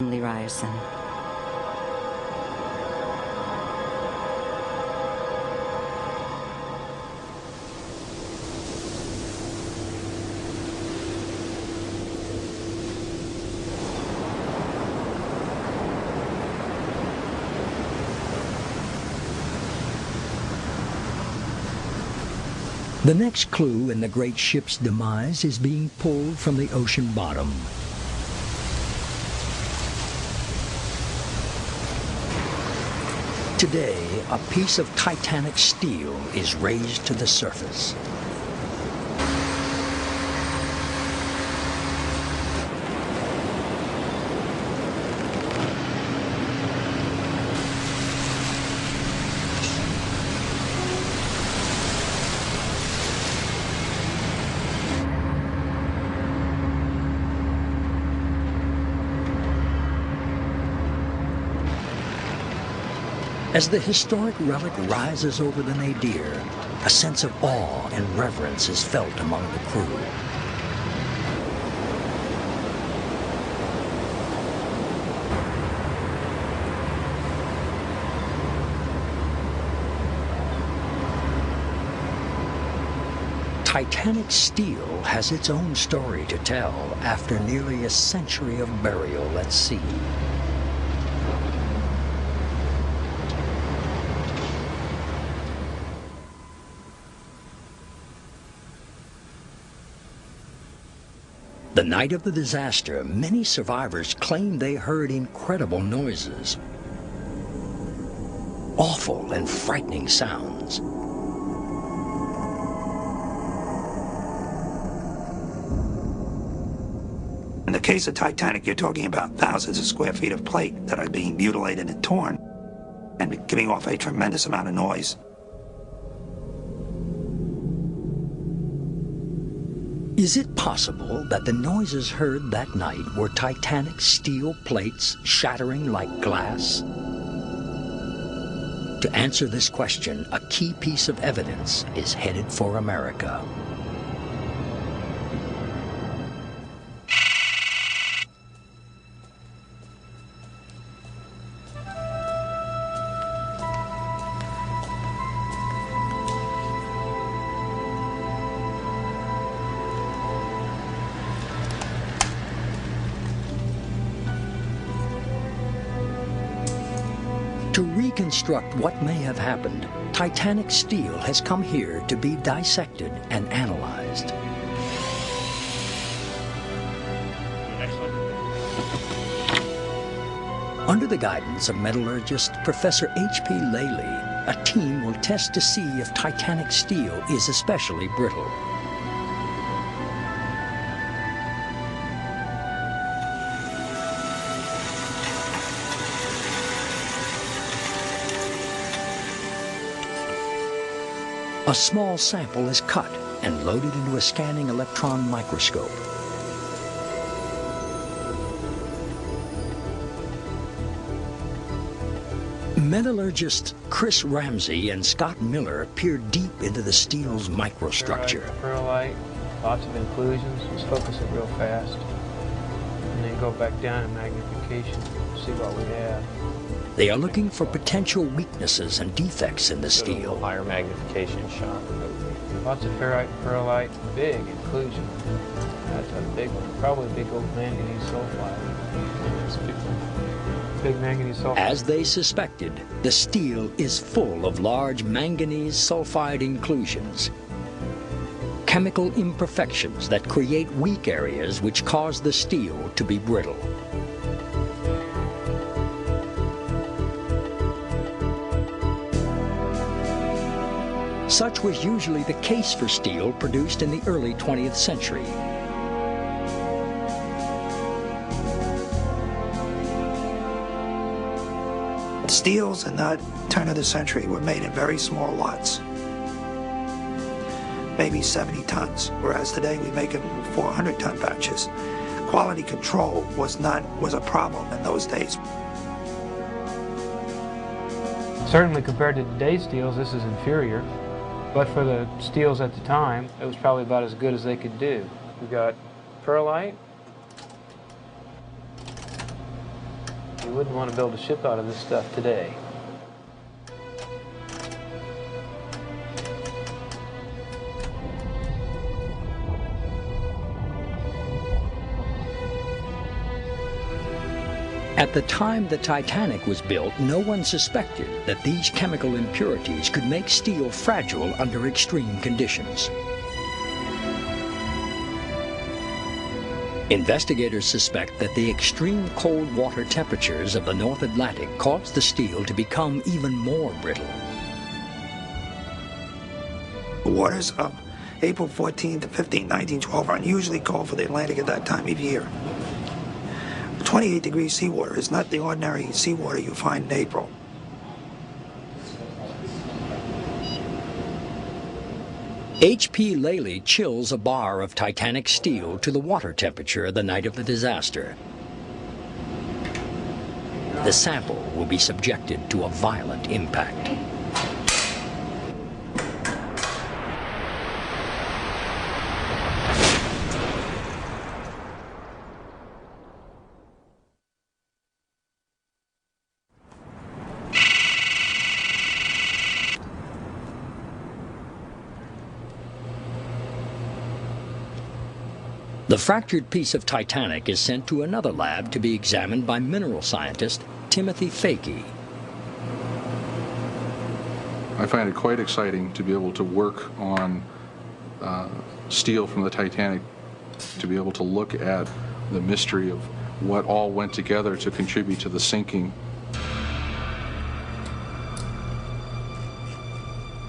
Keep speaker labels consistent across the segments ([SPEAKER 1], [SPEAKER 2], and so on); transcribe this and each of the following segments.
[SPEAKER 1] Ryerson.
[SPEAKER 2] The next clue in the great ship's demise is being pulled from the ocean bottom. Today, a piece of Titanic steel is raised to the surface. As the historic relic rises over the nadir, a sense of awe and reverence is felt among the crew. Titanic steel has its own story to tell after nearly a century of burial at sea. The night of the disaster, many survivors claim they heard incredible noises, awful and frightening sounds.
[SPEAKER 3] In the case of Titanic, you're talking about thousands of square feet of plate that are being mutilated and torn and giving off a tremendous amount of noise.
[SPEAKER 2] Is it possible that the noises heard that night were Titanic steel plates shattering like glass? To answer this question, a key piece of evidence is headed for America. To reconstruct what may have happened, Titanic steel has come here to be dissected and analyzed. Under the guidance of metallurgist Professor H.P. Lely, a team will test to see if Titanic steel is especially brittle. A small sample is cut and loaded into a scanning electron microscope. Metallurgists Chris Ramsey and Scott Miller peer deep into the steel's microstructure.
[SPEAKER 4] Pearlite, lots of inclusions. Let's focus it real fast. And then go back down in magnification, see what we have.
[SPEAKER 2] They are looking for potential weaknesses and defects in the steel.
[SPEAKER 5] Higher magnification shot.
[SPEAKER 4] Lots of ferrite and pearlite, big inclusion. That's a big one. Probably big old manganese sulfide. That's a big one. Big manganese sulfide.
[SPEAKER 2] As they suspected, the steel is full of large manganese sulfide inclusions. Chemical imperfections that create weak areas which cause the steel to be brittle. Such was usually the case for steel produced in the early 20th century.
[SPEAKER 3] Steels in the turn of the century were made in very small lots, maybe 70 tons, whereas today we make them in 400-ton batches. Quality control was a problem in those days.
[SPEAKER 4] Certainly compared to today's steels, this is inferior. But for the steels at the time, it was probably about as good as they could do. We got pearlite, You wouldn't want to build a ship out of this stuff today.
[SPEAKER 2] At the time the Titanic was built, no one suspected that these chemical impurities could make steel fragile under extreme conditions. Investigators suspect that the extreme cold water temperatures of the North Atlantic caused the steel to become even more brittle.
[SPEAKER 3] The waters of April 14 to 15, 1912 are unusually cold for the Atlantic at that time of year. 28 degrees seawater is not the ordinary seawater you find in April.
[SPEAKER 2] H.P. Lely chills a bar of Titanic steel to the water temperature the night of the disaster. The sample will be subjected to a violent impact. The fractured piece of Titanic is sent to another lab to be examined by mineral scientist Timothy Fakey.
[SPEAKER 1] I find it quite exciting to be able to work on steel from the Titanic, to be able to look at the mystery of what all went together to contribute to the sinking.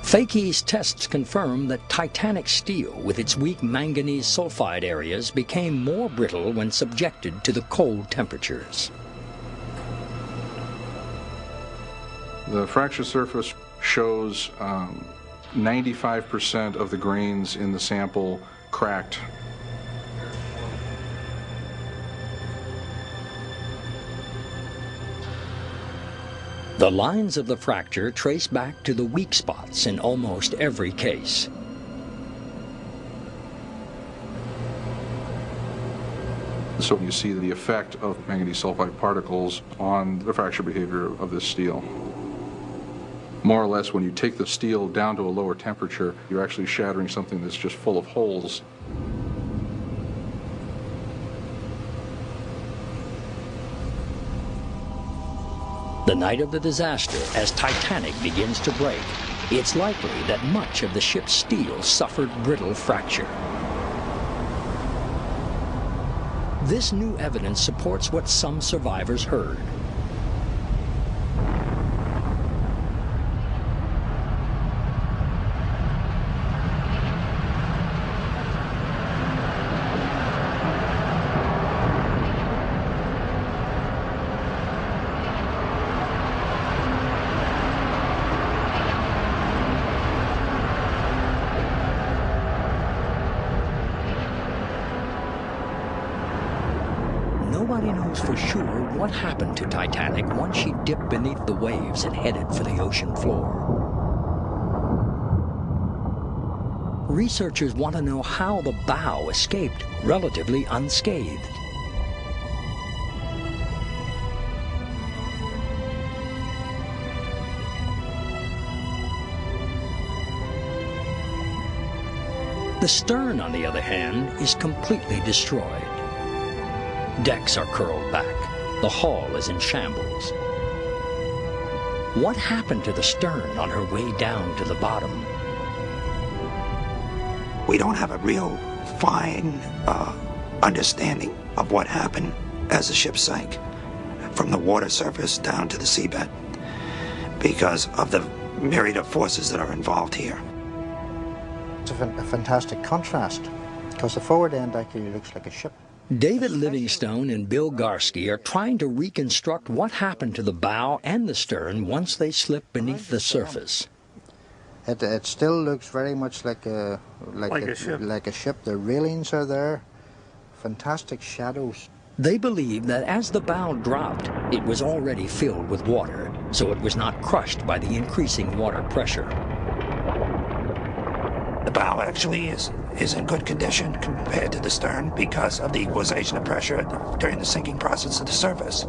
[SPEAKER 2] Fakey's tests confirm that Titanic steel, with its weak manganese sulfide areas, became more brittle when subjected to the cold temperatures.
[SPEAKER 1] The fracture surface shows 95% of the grains in the sample cracked.
[SPEAKER 2] The lines of the fracture trace back to the weak spots in almost every case.
[SPEAKER 1] So you see the effect of manganese sulfide particles on the fracture behavior of this steel. More or less, when you take the steel down to a lower temperature, you're actually shattering something that's just full of holes.
[SPEAKER 2] The night of the disaster, as Titanic begins to break, it's likely that much of the ship's steel suffered brittle fracture. This new evidence supports what some survivors heard. Nobody knows for sure what happened to Titanic once she dipped beneath the waves and headed for the ocean floor. Researchers want to know how the bow escaped relatively unscathed. The stern, on the other hand, is completely destroyed. Decks are curled back. The hull is in shambles. What happened to the stern on her way down to the bottom?
[SPEAKER 3] We don't have a real fine understanding of what happened as the ship sank from the water surface down to the seabed because of the myriad of forces that are involved here.
[SPEAKER 5] It's a fantastic contrast because the forward end actually looks like a ship.
[SPEAKER 2] David Livingstone and Bill Garski are trying to reconstruct what happened to the bow and the stern once they slipped beneath the surface.
[SPEAKER 5] It still looks very much like a ship. The railings are there. Fantastic shadows.
[SPEAKER 2] They believe that as the bow dropped, it was already filled with water, so it was not crushed by the increasing water pressure.
[SPEAKER 3] The bow actually is in good condition compared to the stern because of the equalization of pressure during the sinking process of the surface.